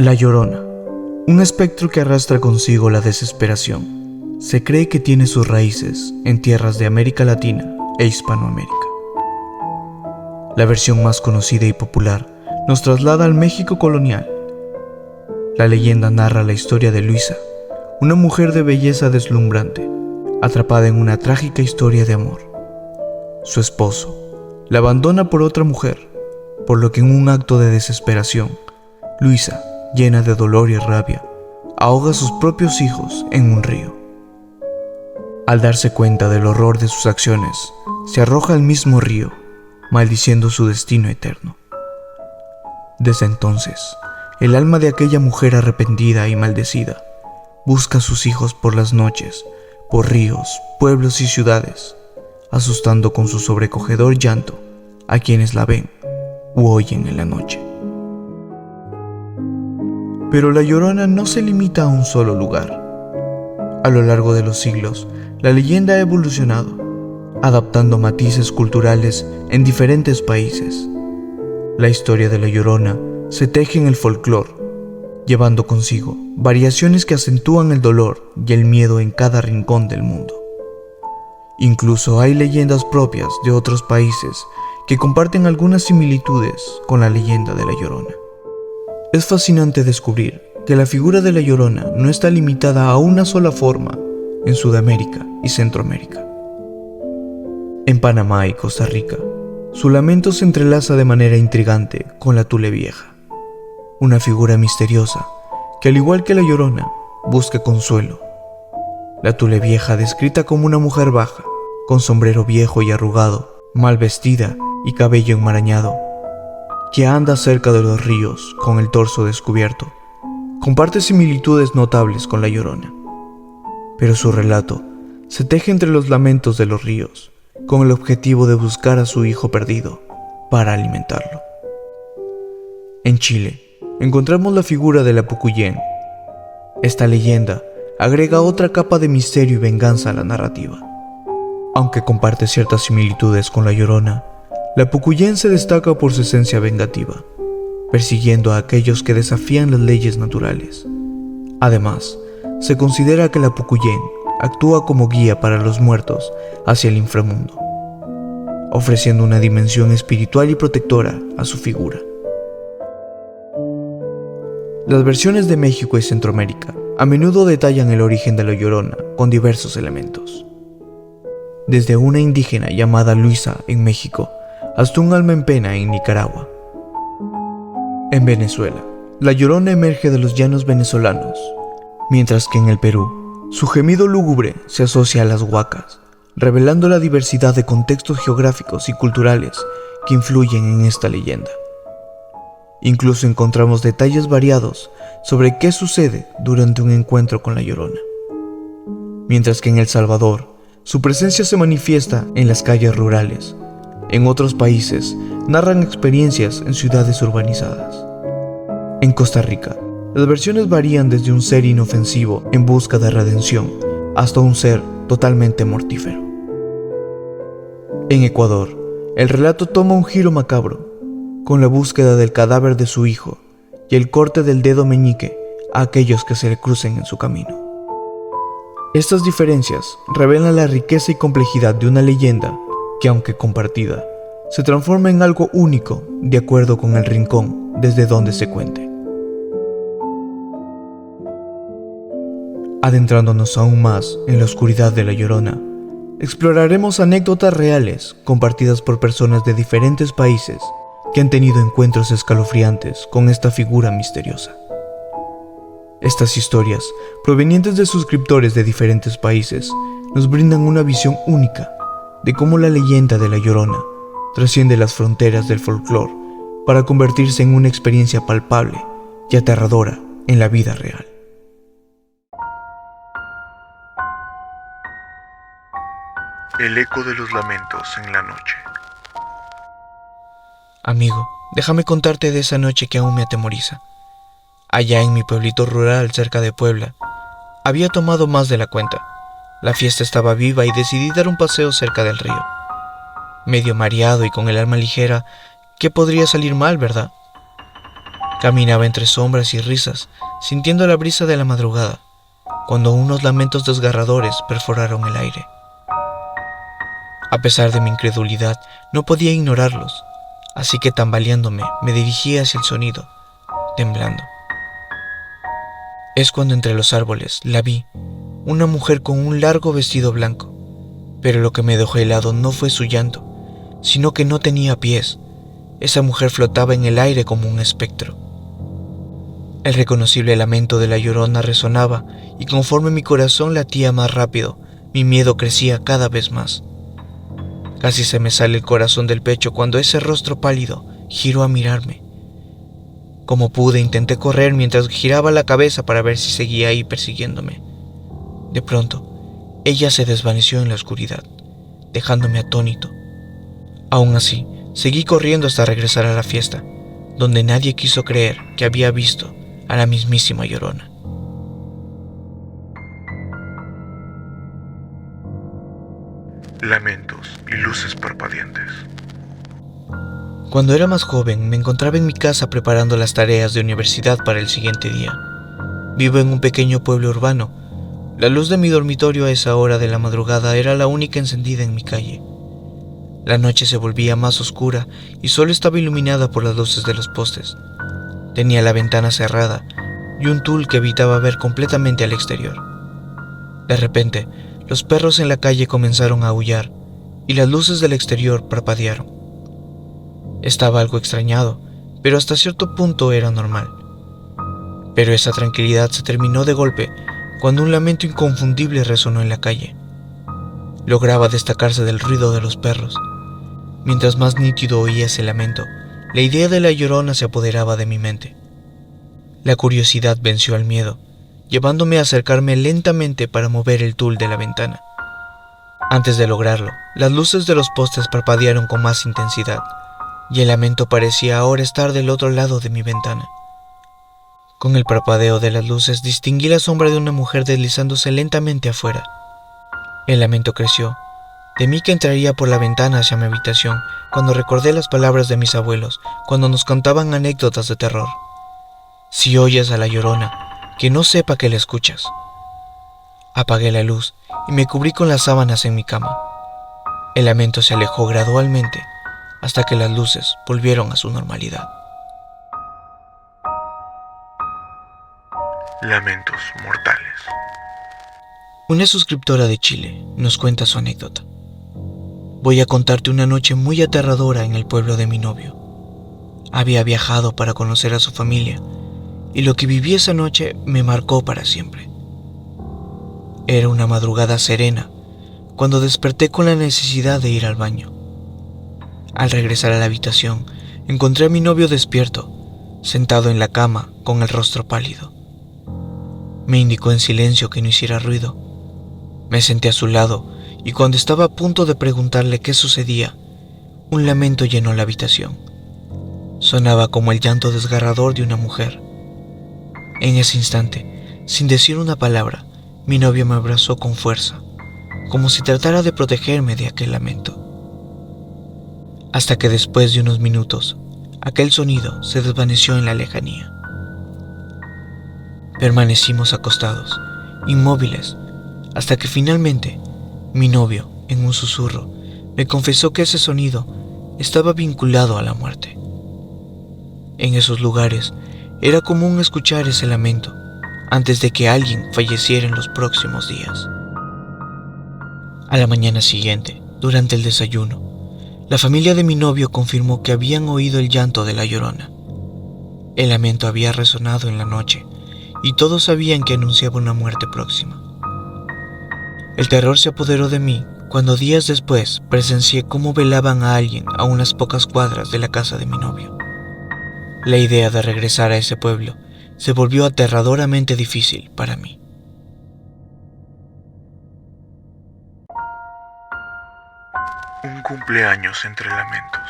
La Llorona, un espectro que arrastra consigo la desesperación. Se cree que tiene sus raíces en tierras de América Latina e Hispanoamérica. La versión más conocida y popular nos traslada al México colonial. La leyenda narra la historia de Luisa, una mujer de belleza deslumbrante, atrapada en una trágica historia de amor. Su esposo la abandona por otra mujer, por lo que en un acto de desesperación, Luisa, llena de dolor y rabia, ahoga a sus propios hijos en un río. Al darse cuenta del horror de sus acciones, se arroja al mismo río, maldiciendo su destino eterno. Desde entonces, el alma de aquella mujer arrepentida y maldecida busca a sus hijos por las noches, por ríos, pueblos y ciudades, asustando con su sobrecogedor llanto a quienes la ven u oyen en la noche. Pero la Llorona no se limita a un solo lugar. A lo largo de los siglos, la leyenda ha evolucionado, adaptando matices culturales en diferentes países. La historia de la Llorona se teje en el folclore, llevando consigo variaciones que acentúan el dolor y el miedo en cada rincón del mundo. Incluso hay leyendas propias de otros países que comparten algunas similitudes con la leyenda de la Llorona. Es fascinante descubrir que la figura de la Llorona no está limitada a una sola forma en Sudamérica y Centroamérica. En Panamá y Costa Rica, su lamento se entrelaza de manera intrigante con la Tule Vieja, una figura misteriosa que, al igual que la Llorona, busca consuelo. La Tule Vieja, descrita como una mujer baja, con sombrero viejo y arrugado, mal vestida y cabello enmarañado, que anda cerca de los ríos con el torso descubierto, comparte similitudes notables con la Llorona. Pero su relato se teje entre los lamentos de los ríos, con el objetivo de buscar a su hijo perdido para alimentarlo. En Chile, encontramos la figura de la Pucuyén. Esta leyenda agrega otra capa de misterio y venganza a la narrativa. Aunque comparte ciertas similitudes con la Llorona, la Pucuyén se destaca por su esencia vengativa, persiguiendo a aquellos que desafían las leyes naturales. Además, se considera que la Pucuyén actúa como guía para los muertos hacia el inframundo, ofreciendo una dimensión espiritual y protectora a su figura. Las versiones de México y Centroamérica a menudo detallan el origen de la Llorona con diversos elementos. Desde una indígena llamada Luisa en México, hasta un alma en pena en Nicaragua. En Venezuela, la Llorona emerge de los llanos venezolanos, mientras que en el Perú, su gemido lúgubre se asocia a las huacas, revelando la diversidad de contextos geográficos y culturales que influyen en esta leyenda. Incluso encontramos detalles variados sobre qué sucede durante un encuentro con la Llorona. Mientras que en El Salvador, su presencia se manifiesta en las calles rurales. En otros países, narran experiencias en ciudades urbanizadas. En Costa Rica, las versiones varían desde un ser inofensivo en busca de redención hasta un ser totalmente mortífero. En Ecuador, el relato toma un giro macabro, con la búsqueda del cadáver de su hijo y el corte del dedo meñique a aquellos que se le crucen en su camino. Estas diferencias revelan la riqueza y complejidad de una leyenda que, aunque compartida, se transforma en algo único de acuerdo con el rincón desde donde se cuente. Adentrándonos aún más en la oscuridad de la Llorona, exploraremos anécdotas reales compartidas por personas de diferentes países que han tenido encuentros escalofriantes con esta figura misteriosa. Estas historias, provenientes de suscriptores de diferentes países, nos brindan una visión única de cómo la leyenda de la Llorona trasciende las fronteras del folclore para convertirse en una experiencia palpable y aterradora en la vida real. El eco de los lamentos en la noche. Amigo, déjame contarte de esa noche que aún me atemoriza. Allá en mi pueblito rural cerca de Puebla, había tomado más de la cuenta. La fiesta estaba viva y decidí dar un paseo cerca del río. Medio mareado y con el alma ligera, ¿qué podría salir mal, verdad? Caminaba entre sombras y risas, sintiendo la brisa de la madrugada, cuando unos lamentos desgarradores perforaron el aire. A pesar de mi incredulidad, no podía ignorarlos, así que tambaleándome me dirigí hacia el sonido, temblando. Es cuando entre los árboles la vi, una mujer con un largo vestido blanco, pero lo que me dejó helado no fue su llanto, sino que no tenía pies. Esa mujer flotaba en el aire como un espectro. El reconocible lamento de la Llorona resonaba, y conforme mi corazón latía más rápido, mi miedo crecía cada vez más. Casi se me sale el corazón del pecho cuando ese rostro pálido giró a mirarme. Como pude, intenté correr mientras giraba la cabeza para ver si seguía ahí persiguiéndome. De pronto, ella se desvaneció en la oscuridad, dejándome atónito. Aún así, seguí corriendo hasta regresar a la fiesta, donde nadie quiso creer que había visto a la mismísima Llorona. Lamentos y luces parpadeantes. Cuando era más joven, me encontraba en mi casa preparando las tareas de universidad para el siguiente día. Vivo en un pequeño pueblo urbano. La luz de mi dormitorio a esa hora de la madrugada era la única encendida en mi calle. La noche se volvía más oscura y solo estaba iluminada por las luces de los postes. Tenía la ventana cerrada y un tul que evitaba ver completamente al exterior. De repente, los perros en la calle comenzaron a aullar y las luces del exterior parpadearon. Estaba algo extrañado, pero hasta cierto punto era normal. Pero esa tranquilidad se terminó de golpe cuando un lamento inconfundible resonó en la calle. Lograba destacarse del ruido de los perros. Mientras más nítido oía ese lamento, la idea de la Llorona se apoderaba de mi mente. La curiosidad venció al miedo, llevándome a acercarme lentamente para mover el tul de la ventana. Antes de lograrlo, las luces de los postes parpadearon con más intensidad, y el lamento parecía ahora estar del otro lado de mi ventana. Con el parpadeo de las luces distinguí la sombra de una mujer deslizándose lentamente afuera. El lamento creció. Temí que entraría por la ventana hacia mi habitación cuando recordé las palabras de mis abuelos cuando nos contaban anécdotas de terror. Si oyes a la Llorona, que no sepa que la escuchas. Apagué la luz y me cubrí con las sábanas en mi cama. El lamento se alejó gradualmente hasta que las luces volvieron a su normalidad. Lamentos mortales. Una suscriptora de Chile nos cuenta su anécdota. Voy a contarte una noche muy aterradora en el pueblo de mi novio. Había viajado para conocer a su familia y lo que viví esa noche me marcó para siempre. Era una madrugada serena cuando desperté con la necesidad de ir al baño. Al regresar a la habitación, encontré a mi novio despierto, sentado en la cama con el rostro pálido. Me indicó en silencio que no hiciera ruido. Me senté a su lado y cuando estaba a punto de preguntarle qué sucedía, un lamento llenó la habitación. Sonaba como el llanto desgarrador de una mujer. En ese instante, sin decir una palabra, mi novio me abrazó con fuerza, como si tratara de protegerme de aquel lamento. Hasta que después de unos minutos, aquel sonido se desvaneció en la lejanía. Permanecimos acostados, inmóviles, hasta que finalmente mi novio, en un susurro, me confesó que ese sonido estaba vinculado a la muerte. En esos lugares era común escuchar ese lamento antes de que alguien falleciera en los próximos días. A la mañana siguiente, durante el desayuno, la familia de mi novio confirmó que habían oído el llanto de la Llorona. El lamento había resonado en la noche y todos sabían que anunciaba una muerte próxima. El terror se apoderó de mí cuando días después presencié cómo velaban a alguien a unas pocas cuadras de la casa de mi novio. La idea de regresar a ese pueblo se volvió aterradoramente difícil para mí. Un cumpleaños entre lamentos.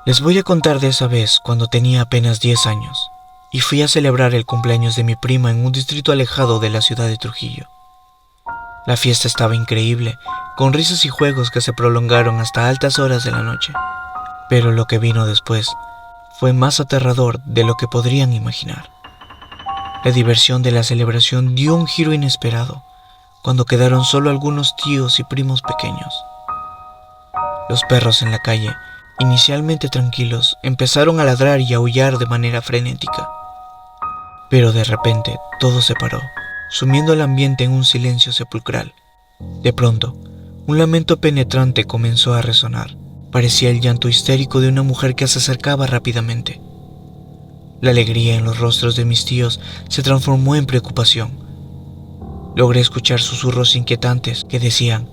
Les voy a contar de esa vez cuando tenía apenas 10 años y fui a celebrar el cumpleaños de mi prima en un distrito alejado de la ciudad de Trujillo. La fiesta estaba increíble, con risas y juegos que se prolongaron hasta altas horas de la noche. Pero lo que vino después fue más aterrador de lo que podrían imaginar. La diversión de la celebración dio un giro inesperado cuando quedaron solo algunos tíos y primos pequeños. Los perros en la calle, inicialmente tranquilos, empezaron a ladrar y aullar de manera frenética. Pero de repente todo se paró, sumiendo el ambiente en un silencio sepulcral. De pronto, un lamento penetrante comenzó a resonar. Parecía el llanto histérico de una mujer que se acercaba rápidamente. La alegría en los rostros de mis tíos se transformó en preocupación. Logré escuchar susurros inquietantes que decían: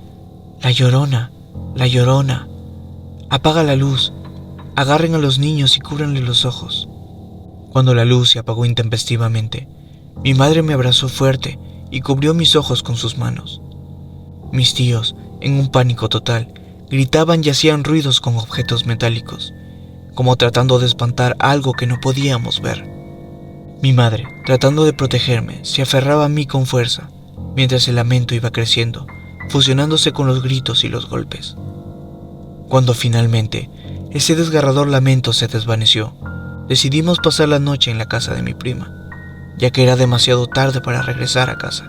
«La Llorona, la Llorona, apaga la luz, agarren a los niños y cúbranle los ojos». Cuando la luz se apagó intempestivamente, mi madre me abrazó fuerte y cubrió mis ojos con sus manos. Mis tíos, en un pánico total, gritaban y hacían ruidos con objetos metálicos, como tratando de espantar algo que no podíamos ver. Mi madre, tratando de protegerme, se aferraba a mí con fuerza, mientras el lamento iba creciendo, fusionándose con los gritos y los golpes. Cuando finalmente ese desgarrador lamento se desvaneció, decidimos pasar la noche en la casa de mi prima, ya que era demasiado tarde para regresar a casa.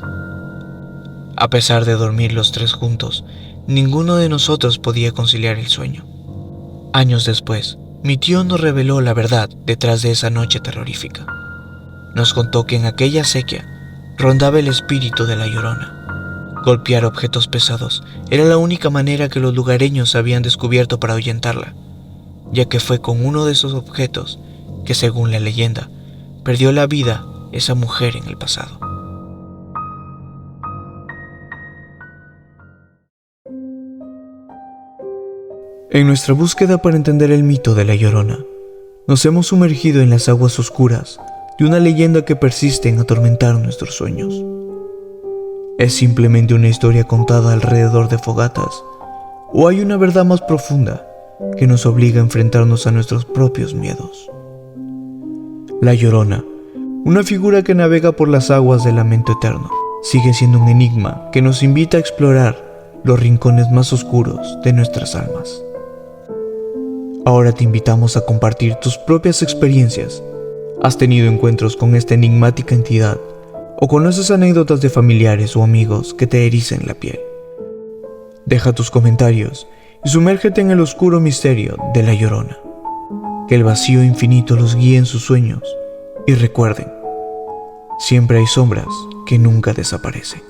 A pesar de dormir los tres juntos, ninguno de nosotros podía conciliar el sueño. Años después, mi tío nos reveló la verdad detrás de esa noche terrorífica. Nos contó que en aquella acequia rondaba el espíritu de la Llorona. Golpear objetos pesados era la única manera que los lugareños habían descubierto para ahuyentarla, ya que fue con uno de esos objetos que, según la leyenda, perdió la vida esa mujer en el pasado. En nuestra búsqueda para entender el mito de la Llorona, nos hemos sumergido en las aguas oscuras de una leyenda que persiste en atormentar nuestros sueños. ¿Es simplemente una historia contada alrededor de fogatas? ¿O hay una verdad más profunda que nos obliga a enfrentarnos a nuestros propios miedos? La Llorona, una figura que navega por las aguas del lamento eterno, sigue siendo un enigma que nos invita a explorar los rincones más oscuros de nuestras almas. Ahora te invitamos a compartir tus propias experiencias. ¿Has tenido encuentros con esta enigmática entidad? ¿O conoces anécdotas de familiares o amigos que te ericen la piel? Deja tus comentarios y sumérgete en el oscuro misterio de la Llorona. Que el vacío infinito los guíe en sus sueños. Y recuerden, siempre hay sombras que nunca desaparecen.